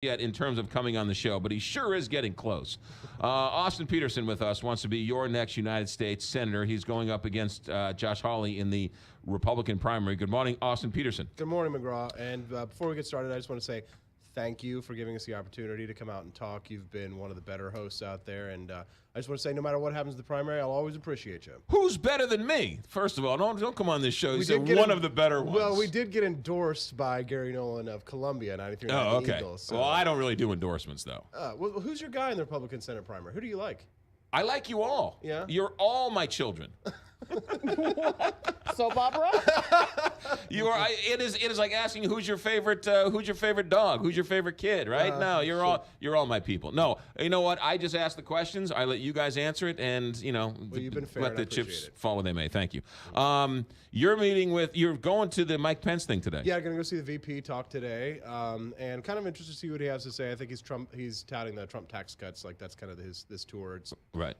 yet in terms of coming on the show, but he sure is getting close. Austin Petersen with us wants to be your next United States Senator. He's going up against Josh Hawley in the Republican primary. Good morning, Austin Petersen. Good morning, McGraw. And before we get started, I just want to say thank you for giving us the opportunity to come out and talk. You've been one of the better hosts out there, and I just want to say no matter what happens in the primary, I'll always appreciate you. Who's better than me? First of all, don't come on this show. You said one of the better ones. Well, we did get endorsed by Gary Nolan of Columbia, 93 Eagles. So. Well, I don't really do endorsements, though. Well, who's your guy in the Republican Senate primary? Who do you like? I like you all. Yeah? You're all my children. Soap opera? You are. It is like asking who's your favorite dog, who's your favorite kid, right? No, you're all my people. No, you know what? I just ask the questions. I let you guys answer it, and you've been fair, let the chips fall where they may. Thank you. You're going to the Mike Pence thing today. Yeah, I'm gonna go see the VP talk today, and kind of interested to see what he has to say. I think he's touting the Trump tax cuts, like that's kind of this tour. It's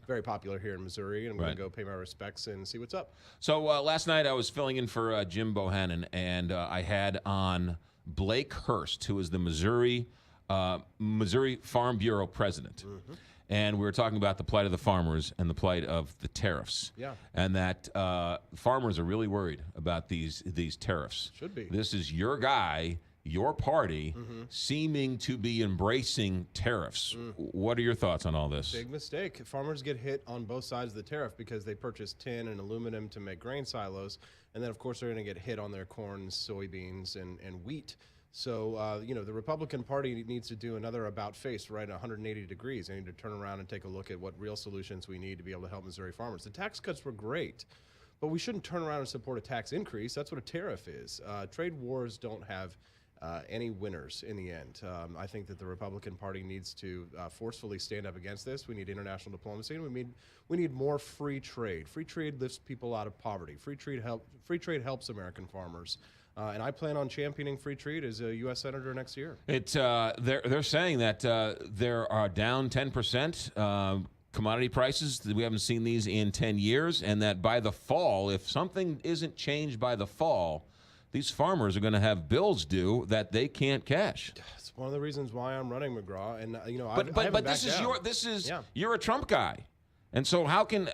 very popular here in Missouri, and I'm gonna go pay my respects and see what's up. So last night I was filling in for Jim Bohannon, and I had on Blake Hurst, who is the Missouri Farm Bureau president. Mm-hmm. And we were talking about the plight of the farmers and the plight of the tariffs. Yeah. And that farmers are really worried about these tariffs. Should be. This is your guy, your party, seeming to be embracing tariffs. What are your thoughts on all this? Big mistake. Farmers get hit on both sides of the tariff because they purchase tin and aluminum to make grain silos. And then, of course, they're going to get hit on their corn, soybeans, and wheat. So, the Republican Party needs to do another about-face right at 180 degrees. They need to turn around and take a look at what real solutions we need to be able to help Missouri farmers. The tax cuts were great, but we shouldn't turn around and support a tax increase. That's what a tariff is. Trade wars don't have any winners in the end. I think that the Republican Party needs to forcefully stand up against this. We need international diplomacy, and we need more free trade. Free trade lifts people out of poverty. Free trade helps American farmers. And I plan on championing free trade as a U.S. Senator next year. They're saying that there are down 10%. Commodity prices, we haven't seen these in 10 years, and that by the fall, if something isn't changed by the fall, these farmers are going to have bills due that they can't cash. It's one of the reasons why I'm running, McGraw. And you're a Trump guy, and so how can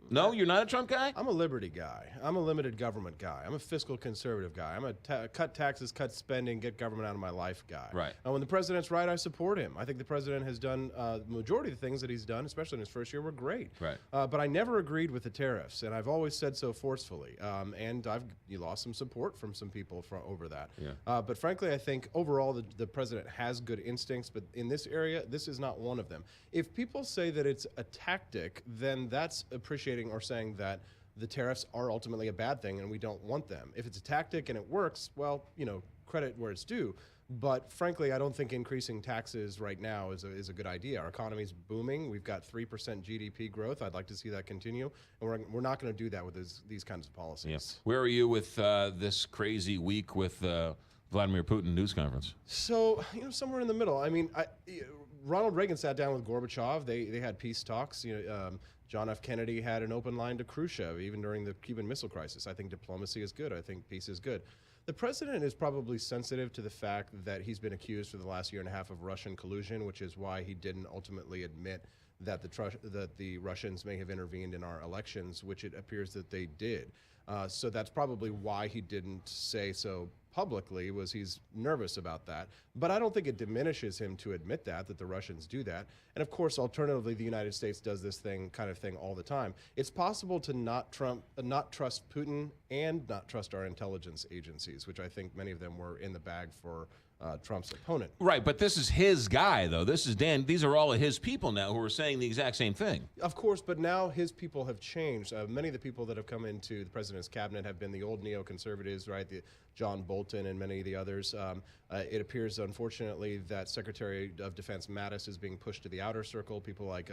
No, you're not a Trump guy? I'm a liberty guy. I'm a limited government guy. I'm a fiscal conservative guy. I'm a cut taxes, cut spending, get government out of my life guy. Right. And when the president's right, I support him. I think the president has done the majority of the things that he's done, especially in his first year, were great. Right. But I never agreed with the tariffs, and I've always said so forcefully. And you lost some support from some people over that. Yeah. But frankly, I think overall the president has good instincts, but in this area, this is not one of them. If people say that it's a tactic, then that's appreciating or saying that the tariffs are ultimately a bad thing and we don't want them. If it's a tactic and it works, well, credit where it's due. But frankly, I don't think increasing taxes right now is a good idea. Our economy's booming. We've got 3% GDP growth. I'd like to see that continue. And we're not going to do that with these kinds of policies. Yeah. Where are you with this crazy week with Vladimir Putin news conference? So, somewhere in the middle. I mean, Ronald Reagan sat down with Gorbachev. They had peace talks. John F. Kennedy had an open line to Khrushchev, even during the Cuban Missile Crisis. I think diplomacy is good. I think peace is good. The president is probably sensitive to the fact that he's been accused for the last year and a half of Russian collusion, which is why he didn't ultimately admit that the Russians may have intervened in our elections, which it appears that they did. So that's probably why he didn't say so publicly, was he's nervous about that. But I don't think it diminishes him to admit that the Russians do that. And of course, alternatively, the United States does this kind of thing all the time. It's possible to not trust Putin and not trust our intelligence agencies, which I think many of them were in the bag for Trump's opponent. Right, but this is his guy, though. This is Dan. These are all of his people now who are saying the exact same thing. Of course, but now his people have changed. Many of the people that have come into the president's cabinet have been the old neoconservatives, right? John Bolton and many of the others. It appears, unfortunately, that Secretary of Defense Mattis is being pushed to the outer circle. People like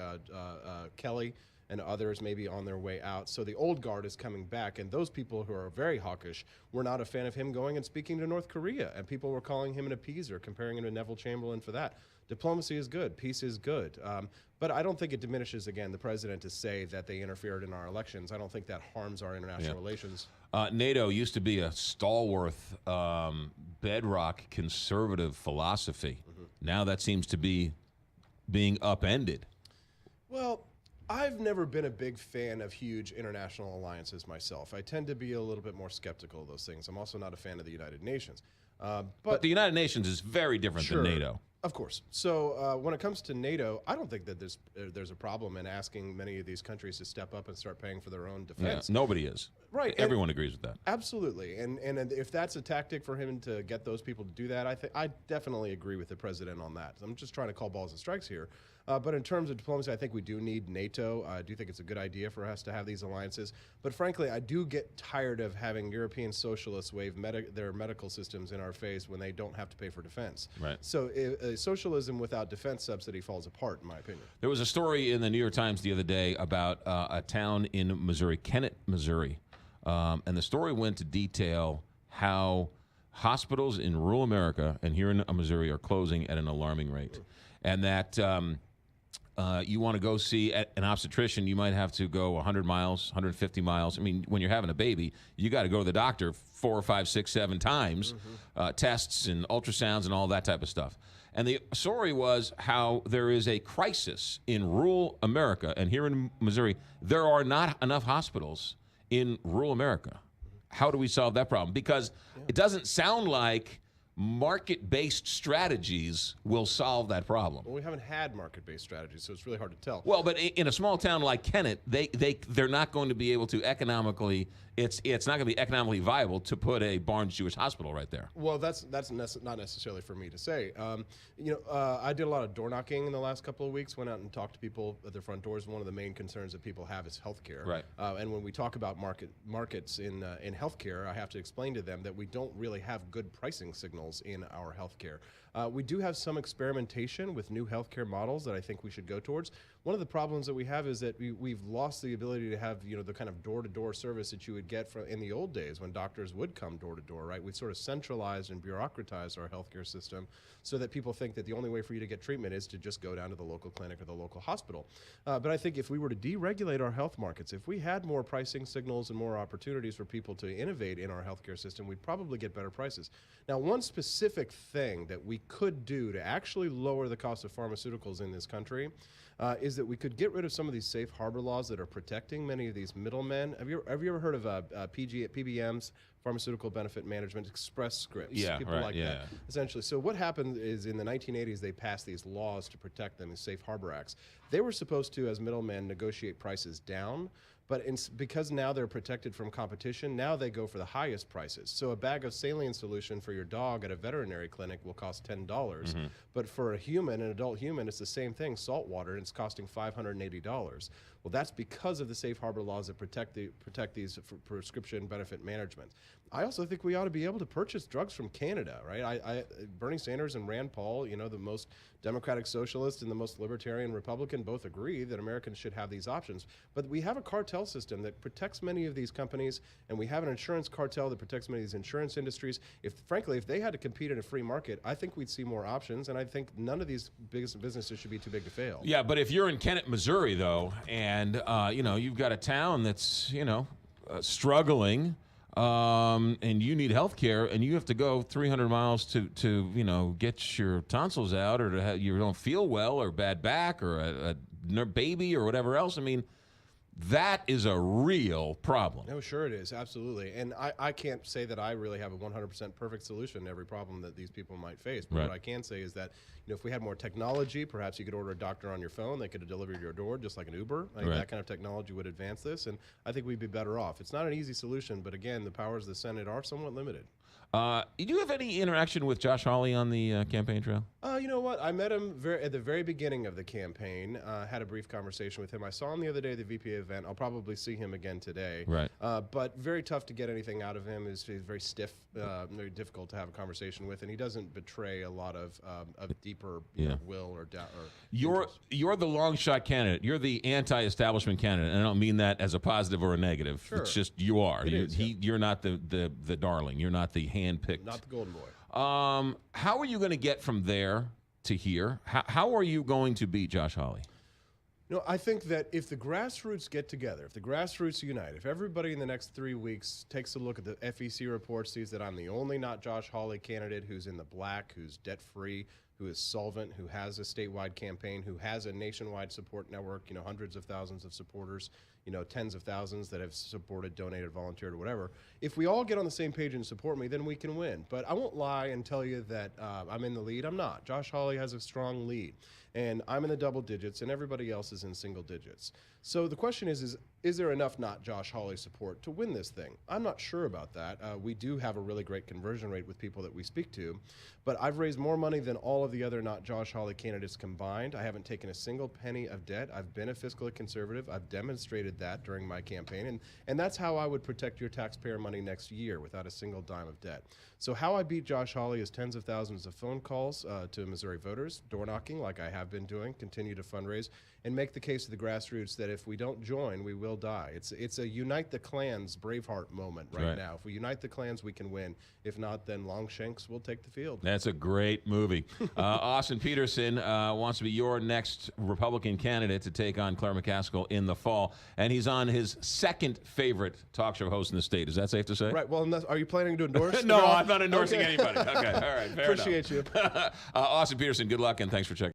Kelly and others maybe on their way out. So the old guard is coming back, and those people who are very hawkish were not a fan of him going and speaking to North Korea, and people were calling him an appeaser, comparing him to Neville Chamberlain for that. Diplomacy is good. Peace is good. But I don't think it diminishes, again, the president to say that they interfered in our elections. I don't think that harms our international relations. NATO used to be a stalwart, bedrock conservative philosophy. Now that seems to be being upended. Well, I've never been a big fan of huge international alliances myself. I tend to be a little bit more skeptical of those things. I'm also not a fan of the United Nations. But the United Nations is very different than NATO. Of course. So when it comes to NATO, I don't think that there's a problem in asking many of these countries to step up and start paying for their own defense. Yeah, nobody is. Right. Everyone agrees with that. Absolutely. And if that's a tactic for him to get those people to do that, I definitely agree with the president on that. I'm just trying to call balls and strikes here. But in terms of diplomacy, I think we do need NATO. I do think it's a good idea for us to have these alliances. But frankly, I do get tired of having European socialists wave their medical systems in our face when they don't have to pay for defense. Right. So socialism without defense subsidy falls apart, in my opinion. There was a story in the New York Times the other day about a town in Missouri, Kennett, Missouri. And the story went to detail how hospitals in rural America and here in Missouri are closing at an alarming rate. And that you want to go see an obstetrician, you might have to go 100 miles, 150 miles. I mean, when you're having a baby, you got to go to the doctor 4 or 5, 6, 7 times, tests and ultrasounds and all that type of stuff. And the story was how there is a crisis in rural America. And here in Missouri, there are not enough hospitals in rural America. How do we solve that problem? Because it doesn't sound like market-based strategies will solve that problem. Well, we haven't had market-based strategies, so it's really hard to tell. Well, but in a small town like Kennett, they're not going to be able to economically. It's not going to be economically viable to put a Barnes Jewish Hospital right there. Well, that's not necessarily for me to say. I did a lot of door knocking in the last couple of weeks. Went out and talked to people at their front doors. One of the main concerns that people have is healthcare. Right. And when we talk about markets in healthcare, I have to explain to them that we don't really have good pricing signals in our healthcare. We do have some experimentation with new healthcare models that I think we should go towards. One of the problems that we have is that we've lost the ability to have the kind of door-to-door service that you would get in the old days when doctors would come door-to-door, right? We've sort of centralized and bureaucratized our healthcare system so that people think that the only way for you to get treatment is to just go down to the local clinic or the local hospital. But I think if we were to deregulate our health markets, if we had more pricing signals and more opportunities for people to innovate in our healthcare system, we'd probably get better prices. Now, one specific thing that we could do to actually lower the cost of pharmaceuticals in this country is that we could get rid of some of these safe harbor laws that are protecting many of these middlemen. Have you ever heard of PBMs, Pharmaceutical Benefit Management, Express Scripts? Yeah, people right, like that. Essentially. So what happened is in the 1980s, they passed these laws to protect them, these safe harbor acts. They were supposed to, as middlemen, negotiate prices down. But because now they're protected from competition, now they go for the highest prices. So a bag of saline solution for your dog at a veterinary clinic will cost $10. But for an adult human, it's the same thing, salt water, and it's costing $580. Well, that's because of the safe harbor laws that protect these for prescription benefit management. I also think we ought to be able to purchase drugs from Canada, right? Bernie Sanders and Rand Paul, the most democratic socialist and the most libertarian Republican, both agree that Americans should have these options. But we have a cartel system that protects many of these companies, and we have an insurance cartel that protects many of these insurance industries. Frankly, if they had to compete in a free market, I think we'd see more options, and I think none of these businesses should be too big to fail. Yeah, but if you're in Kennett, Missouri, though, and you've got a town that's struggling, and you need health care, and you have to go 300 miles to get your tonsils out, or you don't feel well, or bad back, or a baby, or whatever else. I mean, that is a real problem. No, sure it is, absolutely. And I can't say that I really have a 100% perfect solution to every problem that these people might face. But Right. what I can say is that if we had more technology, perhaps you could order a doctor on your phone. They could deliver to your door just like an Uber. I think Right. that kind of technology would advance this, and I think we'd be better off. It's not an easy solution, but again, the powers of the Senate are somewhat limited. Did you have any interaction with Josh Hawley on the campaign trail? what? I met him at the very beginning of the campaign. Had a brief conversation with him. I saw him the other day at the VPA event. I'll probably see him again today. Right. But very tough to get anything out of him. He's very stiff, very difficult to have a conversation with, and he doesn't betray a lot of deeper will or doubt. You're the long shot candidate. You're the anti-establishment candidate, and I don't mean that as a positive or a negative. Sure. It's just you are. You're not the darling. You're not the hand-picked. Not the golden boy. How are you going to get from there to here? How are you going to beat Josh Hawley? No, I think that if the grassroots get together, if the grassroots unite, if everybody in the next 3 weeks takes a look at the FEC report, sees that I'm the only not Josh Hawley candidate who's in the black, who's debt-free, who is solvent, who has a statewide campaign, who has a nationwide support network, hundreds of thousands of supporters, tens of thousands that have supported, donated, volunteered, or whatever. If we all get on the same page and support me, then we can win. But I won't lie and tell you that I'm in the lead. I'm not. Josh Hawley has a strong lead, and I'm in the double digits, and everybody else is in single digits. So the question is there enough not Josh Hawley support to win this thing? I'm not sure about that. We do have a really great conversion rate with people that we speak to, but I've raised more money than all of the other not Josh Hawley candidates combined. I haven't taken a single penny of debt. I've been a fiscally conservative. I've demonstrated that during my campaign, and that's how I would protect your taxpayer money next year without a single dime of debt. So how I beat Josh Hawley is tens of thousands of phone calls to Missouri voters, door knocking like I have been doing, continue to fundraise, and make the case to the grassroots that if we don't join, we will die. It's a unite the clans Braveheart moment right now. If we unite the clans, we can win. If not, then Longshanks will take the field. That's a great movie. Austin Petersen wants to be your next Republican candidate to take on Claire McCaskill in the fall, and he's on his second favorite talk show host in the state. Is that safe to say? Right. Well, are you planning to endorse? No, I'm not endorsing anybody. Okay. All right. Fair Appreciate enough. you. Austin Petersen, good luck, and thanks for checking.